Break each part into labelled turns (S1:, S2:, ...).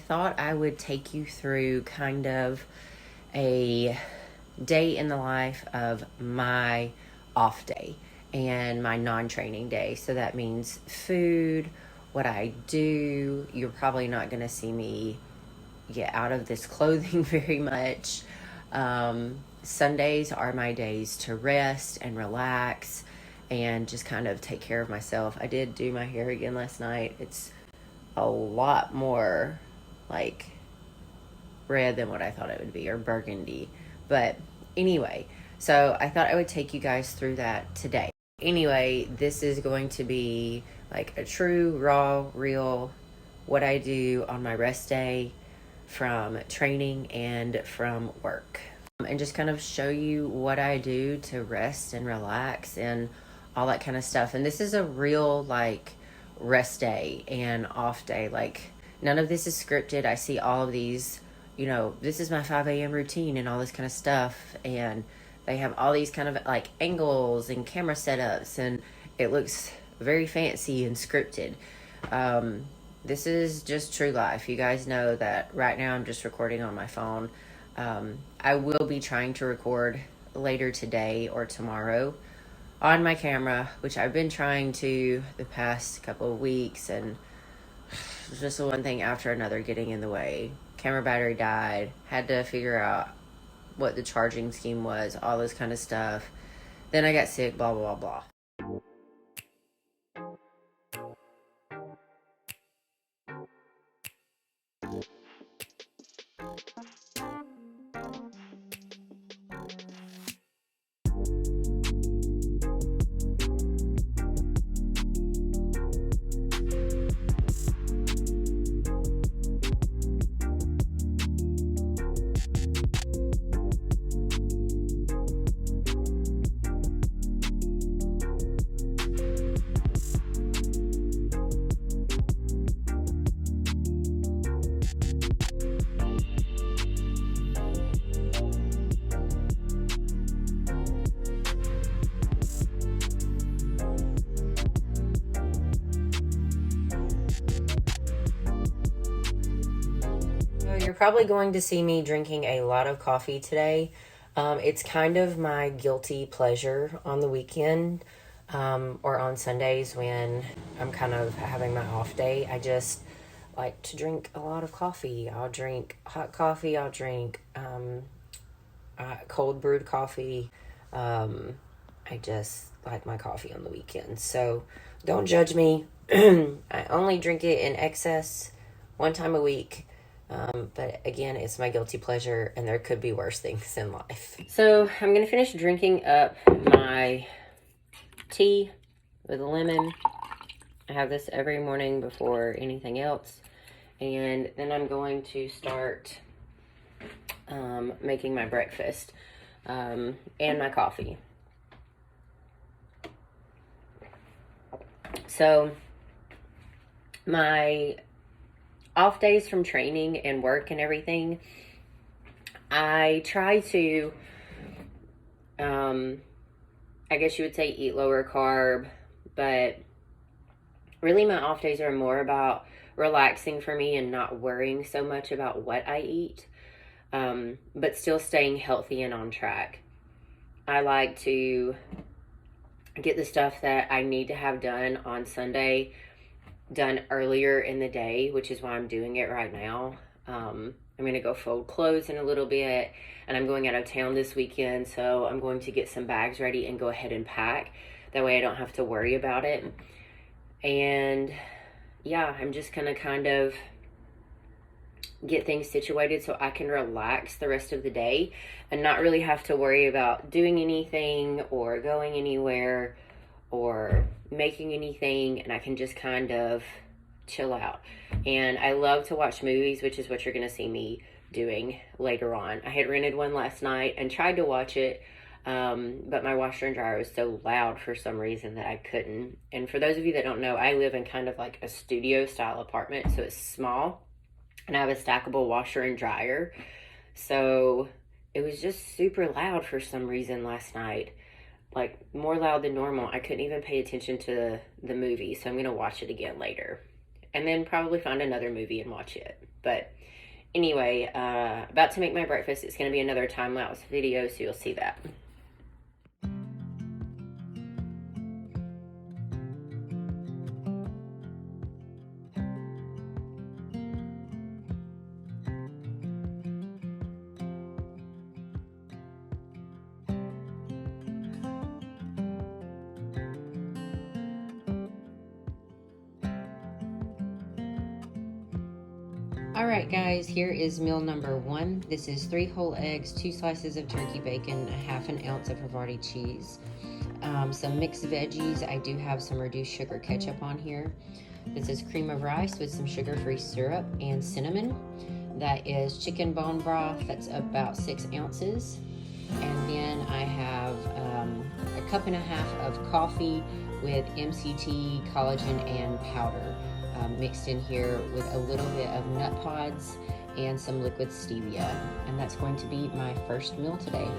S1: thought I would take you through kind of a day in the life of my off day and my non-training day. So that means food, what I do. You're probably not going to see me get out of this clothing very much. Sundays are my days to rest and relax and just kind of take care of myself. I did do my hair again last night. It's a lot more like red than what I thought it would be, or burgundy. But anyway, so I thought I would take you guys through that today. Anyway, this is going to be like a true, raw, real, what I do on my rest day from training and from work. And just kind of show you what I do to rest and relax and all that kind of stuff. And this is a real like rest day and off day. Like none of this is scripted. I see all of these, this is my 5 a.m. routine and all this kind of stuff. And they have all these kind of like angles and camera setups, and it looks very fancy and scripted. This is just true life. You guys know that right now I'm just recording on my phone. I will be trying to record later today or tomorrow on my camera, which I've been trying to the past couple of weeks, and just one thing after another getting in the way. Camera battery died, had to figure out what the charging scheme was, all this kind of stuff. Then I got sick, blah, blah, blah, blah. You're probably going to see me drinking a lot of coffee today. It's kind of my guilty pleasure on the weekend, or on Sundays when I'm kind of having my off day. I just like to drink a lot of coffee. I'll drink hot coffee. I'll drink cold brewed coffee. I just like my coffee on the weekend. So don't judge me. I only drink it in excess one time a week. But again, it's my guilty pleasure, and there could be worse things in life. So I'm going to finish drinking up my tea with a lemon. I have this every morning before anything else. And then I'm going to start making my breakfast and my coffee. So my off days from training and work and everything, I try to, I guess you would say eat lower carb, but really my off days are more about relaxing for me and not worrying so much about what I eat, but still staying healthy and on track. I like to get the stuff that I need to have done on Sunday done earlier in the day, which is why I'm doing it right now. I'm going to go fold clothes in a little bit, and I'm going out of town this weekend, so I'm going to get some bags ready and go ahead and pack. That way I don't have to worry about it. And yeah, I'm just going to kind of get things situated so I can relax the rest of the day and not really have to worry about doing anything or going anywhere or making anything, and I can just kind of chill out. And I love to watch movies, which is what you're going to see me doing later on. I had rented one last night and tried to watch it, but my washer and dryer was so loud for some reason that I couldn't. And for those of you that don't know, I live in kind of like a studio style apartment, so it's small, and I have a stackable washer and dryer. So it was just super loud for some reason last night. Like more loud than normal. I couldn't even pay attention to the movie, so I'm going to watch it again later. And then probably find another movie and watch it. But anyway, about to make my breakfast. It's going to be another time-lapse video, so you'll see that. Alright guys, here is meal number 1. This is 3 whole eggs, 2 slices of turkey bacon, a half an ounce of Havarti cheese, some mixed veggies. I do have some reduced sugar ketchup on here. This is cream of rice with some sugar-free syrup and cinnamon. That is chicken bone broth, that's about 6 ounces. And then I have a cup and a half of coffee with MCT, collagen, and powder. Mixed in here with a little bit of nut pods and some liquid stevia. And that's going to be my first meal today.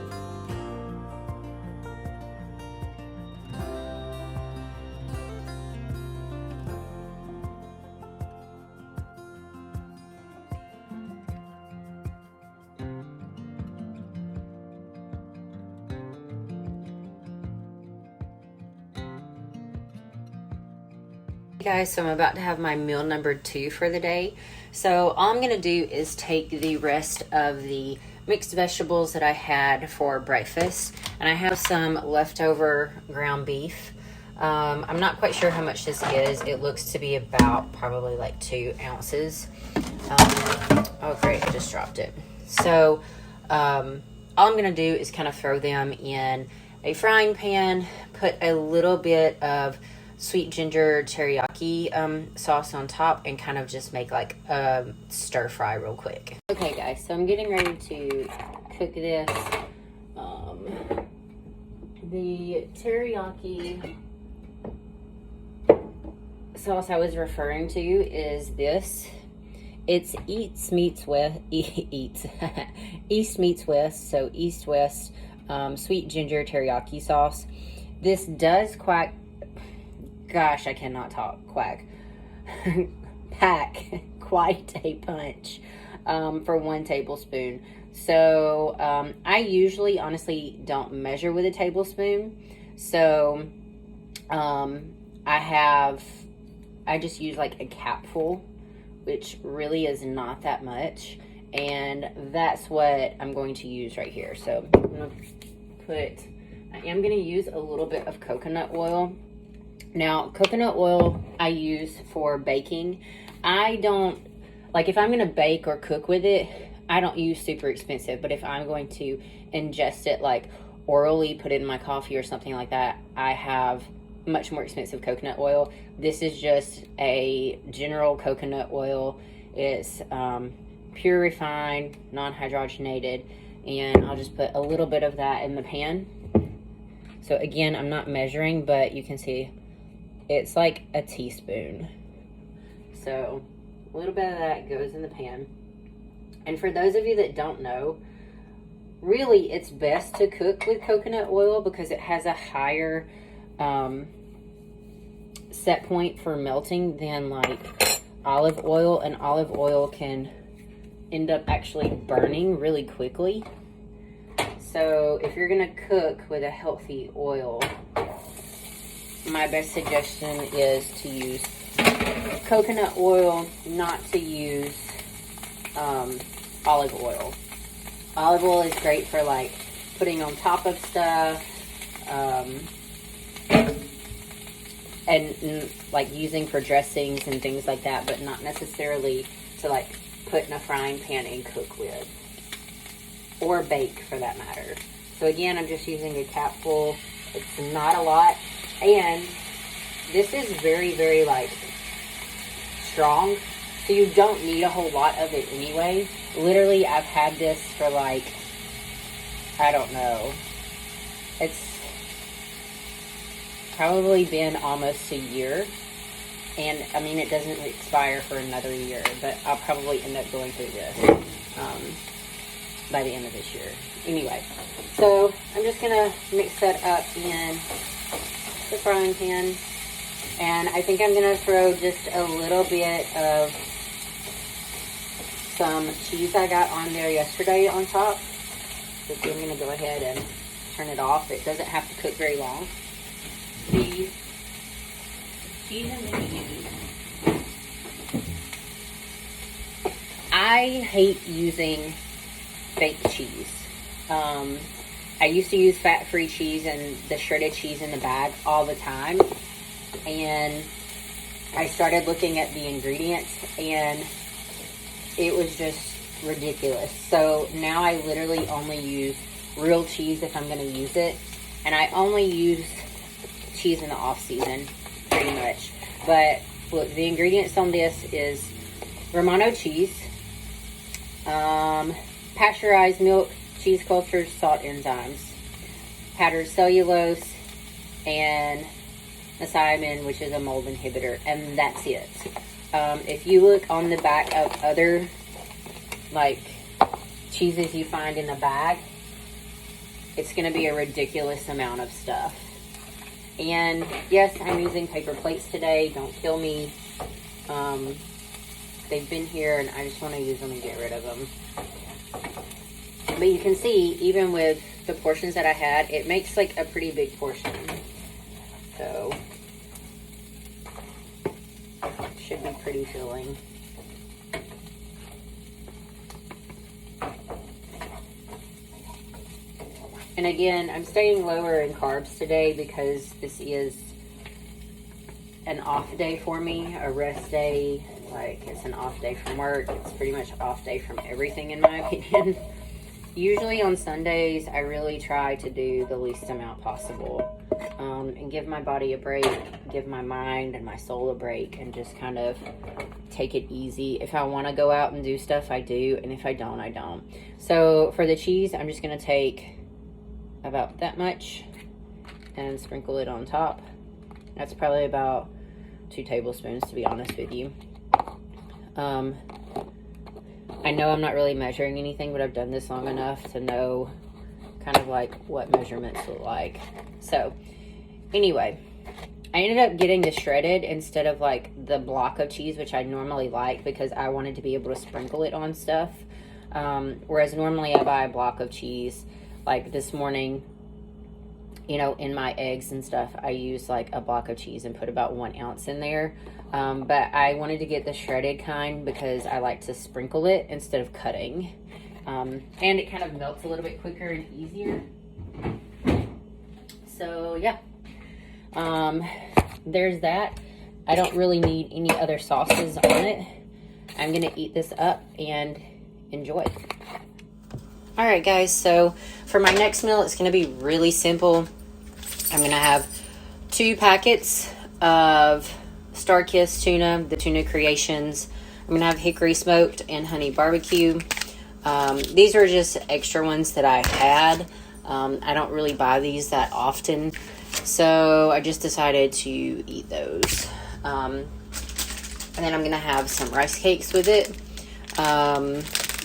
S1: Guys, so I'm about to have my meal number 2 for the day. So all I'm gonna do is take the rest of the mixed vegetables that I had for breakfast, and I have some leftover ground beef. I'm not quite sure how much this is. It looks to be about probably like 2 ounces. Oh great, I just dropped it. So all I'm gonna do is kind of throw them in a frying pan, put a little bit of sweet ginger teriyaki sauce on top, and kind of just make like a stir fry real quick. Okay guys, so I'm getting ready to cook this. The teriyaki sauce I was referring to is this. It's East Meets West, so East West sweet ginger teriyaki sauce. This does pack quite a punch for 1 tablespoon. So I usually honestly don't measure with a tablespoon. So I just use like a capful, which really is not that much. And that's what I'm going to use right here. So I am going to use a little bit of coconut oil. Now, coconut oil I use for baking. I don't, like if I'm going to bake or cook with it, I don't use super expensive. But if I'm going to ingest it like orally, put it in my coffee or something like that, I have much more expensive coconut oil. This is just a general coconut oil. It's pure refined, non-hydrogenated, and I'll just put a little bit of that in the pan. So again, I'm not measuring, but you can see it's like a teaspoon. So a little bit of that goes in the pan. And for those of you that don't know, really it's best to cook with coconut oil because it has a higher set point for melting than like olive oil, and olive oil can end up actually burning really quickly. So if you're gonna cook with a healthy oil, my best suggestion is to use coconut oil, not to use olive oil. Olive oil is great for like putting on top of stuff, and like using for dressings and things like that, but not necessarily to like put in a frying pan and cook with, or bake for that matter. So again, I'm just using a capful. It's not a lot, and this is very, very like strong, so you don't need a whole lot of it anyway. Literally, I've had this for like, I don't know, it's probably been almost a year, and I mean, it doesn't expire for another year, but I'll probably end up going through this by the end of this year. Anyway, so I'm just gonna mix that up in the frying pan, and I think I'm gonna throw just a little bit of some cheese I got on there yesterday on top. So I'm going to go ahead and turn it off. It doesn't have to cook very long. The cheese I'm going to use. I hate using fake cheese. I used to use fat-free cheese and the shredded cheese in the bag all the time. And I started looking at the ingredients and it was just ridiculous. So now I literally only use real cheese if I'm going to use it. And I only use cheese in the off season, pretty much. But look, the ingredients on this is Romano cheese, pasteurized milk, cheese cultures, salt enzymes, powdered cellulose, and methionine, which is a mold inhibitor, and that's it. If you look on the back of other like cheeses you find in the bag, it's going to be a ridiculous amount of stuff. And yes, I'm using paper plates today. Don't kill me. They've been here and I just want to use them and get rid of them. But you can see, even with the portions that I had, it makes like a pretty big portion. So, should be pretty filling. And again, I'm staying lower in carbs today because this is an off day for me, a rest day. Like, it's an off day from work. It's pretty much an off day from everything, in my opinion. Usually on Sundays, I really try to do the least amount possible and give my body a break, give my mind and my soul a break, and just kind of take it easy. If I want to go out and do stuff, I do, and if I don't, I don't. So for the cheese, I'm just going to take about that much and sprinkle it on top. That's probably about 2 tablespoons, to be honest with you. I know I'm not really measuring anything, but I've done this long enough to know kind of like what measurements look like. So anyway, I ended up getting the shredded instead of like the block of cheese, which I normally like because I wanted to be able to sprinkle it on stuff. Whereas normally I buy a block of cheese. Like this morning, you know, in my eggs and stuff, I use like a block of cheese and put about 1 ounce in there. But I wanted to get the shredded kind because I like to sprinkle it instead of cutting. And it kind of melts a little bit quicker and easier. So yeah, there's that. I don't really need any other sauces on it. I'm gonna eat this up and enjoy. All right, guys, so for my next meal, it's gonna be really simple. I'm gonna have 2 packets of Star-Kissed tuna, the Tuna Creations. I'm gonna have hickory smoked and honey barbecue. These are just extra ones that I had. I don't really buy these that often, so I just decided to eat those. And then I'm gonna have some rice cakes with it.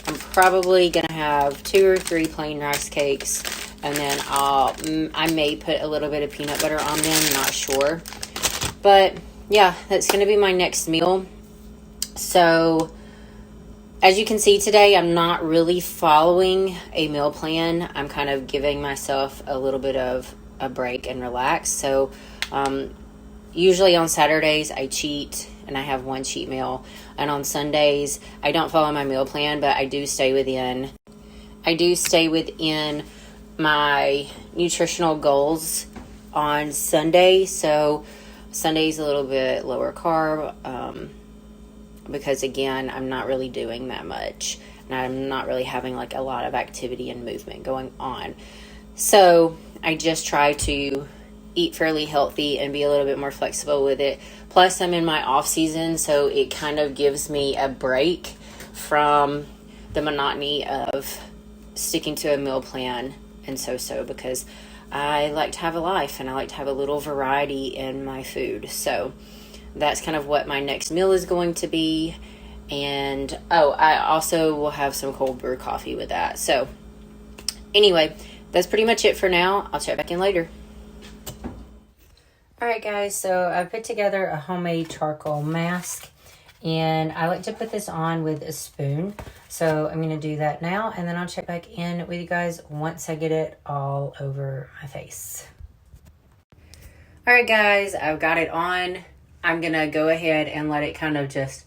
S1: I'm probably gonna have 2 or 3 plain rice cakes, and then I may put a little bit of peanut butter on them, not sure. But yeah, that's gonna be my next meal. So as you can see today, I'm not really following a meal plan. I'm kind of giving myself a little bit of a break and relax. So usually on Saturdays I cheat and I have 1 cheat meal, and on Sundays I don't follow my meal plan, but I do stay within my nutritional goals on Sunday. So Sunday's a little bit lower carb because again, I'm not really doing that much and I'm not really having like a lot of activity and movement going on. So I just try to eat fairly healthy and be a little bit more flexible with it. Plus I'm in my off season, so it kind of gives me a break from the monotony of sticking to a meal plan and so because I like to have a life and I like to have a little variety in my food. So that's kind of what my next meal is going to be. And I also will have some cold brew coffee with that. So anyway, that's pretty much it for now. I'll check back in later. Alright guys, so I put together a homemade charcoal mask,
S2: And I like to put this on with a spoon. So I'm going to do that now, and then I'll check back in with you guys once I get it all over my face.
S1: All right, guys, I've got it on. I'm going to go ahead and let it kind of just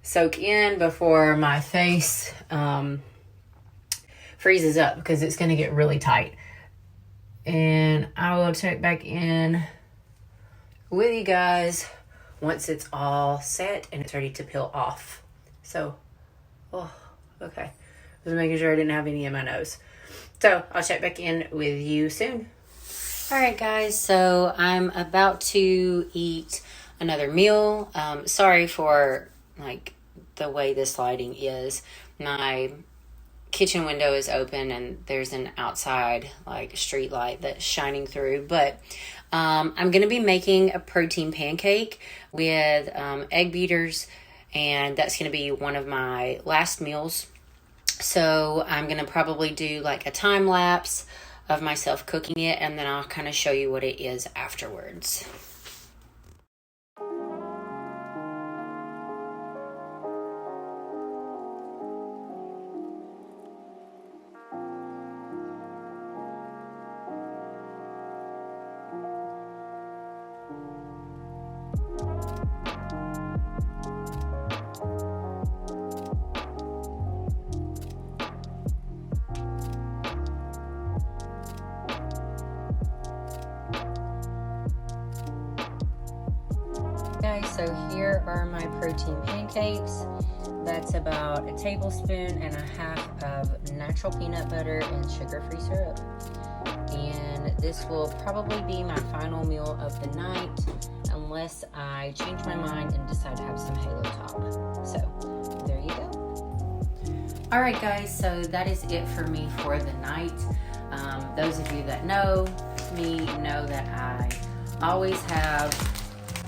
S1: soak in before my face freezes up, because it's going to get really tight. And I will check back in with you guys once it's all set and it's ready to peel off. So, okay. Just making sure I didn't have any in my nose. So, I'll check back in with you soon.
S2: All right, guys, so I'm about to eat another meal. Sorry for, like, the way this lighting is. My kitchen window is open and there's an outside, like, street light that's shining through. But I'm going to be making a protein pancake with egg beaters, and that's going to be one of my last meals. So I'm going to probably do, like, a time lapse of myself cooking it, and then I'll kind of show you what it is afterwards. Guys, so here are my protein pancakes. That's about a tablespoon and a half of natural peanut butter and sugar-free syrup. And this will probably be my final meal of the night, unless I change my mind and decide to have some Halo Top. So there you go. All right, guys, so that is it for me for the night. Those of you that know me know that I always have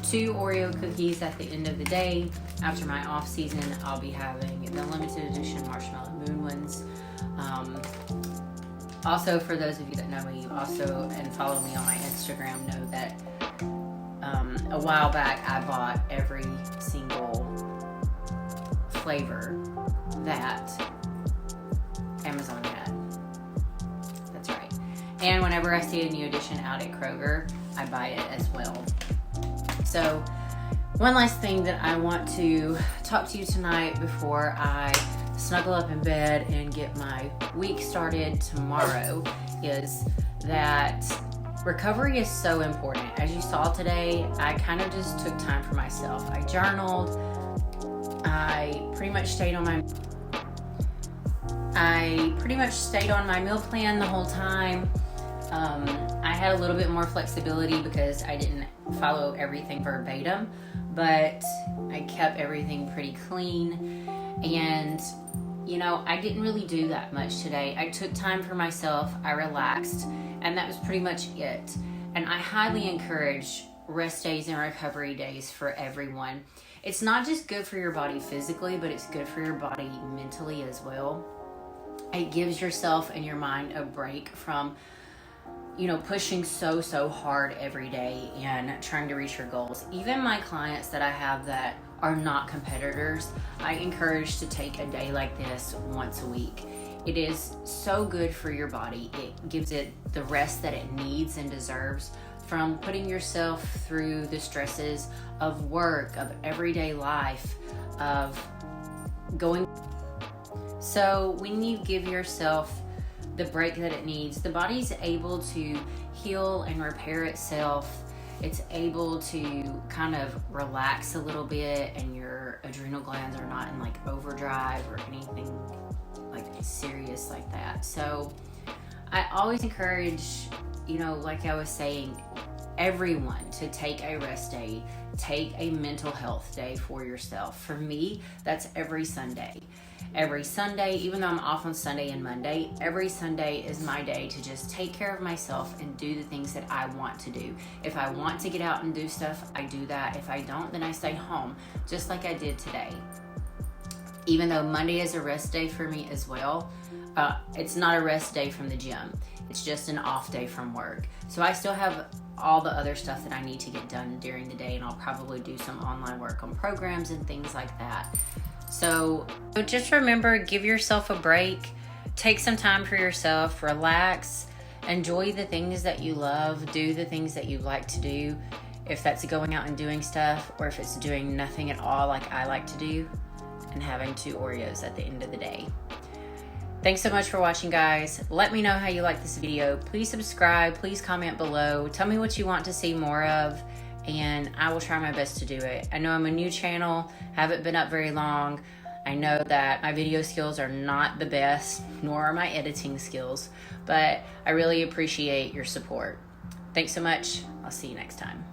S2: 2 Oreo cookies at the end of the day. After my off season, I'll be having the limited edition Marshmallow Moon ones. Also, for those of you that know me also and follow me on my Instagram, know that a while back I bought every single flavor that Amazon had. That's right. And whenever I see a new edition out at Kroger, I buy it as well. So, one last thing that I want to talk to you tonight before I snuggle up in bed and get my week started tomorrow is that recovery is so important. As you saw today, I kind of just took time for myself. I journaled. I pretty much stayed on my meal plan the whole time. I had a little bit more flexibility because I didn't follow everything verbatim, but I kept everything pretty clean. And, you know, I didn't really do that much today. I took time for myself, I relaxed, and that was pretty much it. And I highly encourage rest days and recovery days for everyone. It's not just good for your body physically, but it's good for your body mentally as well. It gives yourself and your mind a break from, you know, pushing so hard every day and trying to reach your goals. Even my clients that I have that are not competitors, I encourage to take a day like this once a week. It is so good for your body. It gives it the rest that it needs and deserves from putting yourself through the stresses of work, of everyday life, of going. So when you give yourself the break that it needs, the body's able to heal and repair itself. It's able to kind of relax a little bit, and your adrenal glands are not in like overdrive or anything like serious like that. So I always encourage, you know, like I was saying, everyone to take a rest day, take a mental health day for yourself. For me, that's every Sunday. Every Sunday, even though I'm off on Sunday and Monday, every Sunday is my day to just take care of myself and do the things that I want to do. If I want to get out and do stuff, I do that. If I don't, then I stay home, just like I did today. Even though Monday is a rest day for me as well, it's not a rest day from the gym. It's just an off day from work. So I still have all the other stuff that I need to get done during the day, and I'll probably do some online work on programs and things like that. So just remember, give yourself a break, take some time for yourself, relax, enjoy the things that you love, do the things that you like to do. If that's going out and doing stuff, or if it's doing nothing at all like I like to do and having 2 Oreos at the end of the day. Thanks so much for watching, guys. Let me know how you like this video. Please subscribe, please comment below. Tell me what you want to see more of, and I will try my best to do it. I know I'm a new channel, haven't been up very long. I know that my video skills are not the best, nor are my editing skills, but I really appreciate your support. Thanks so much. I'll see you next time.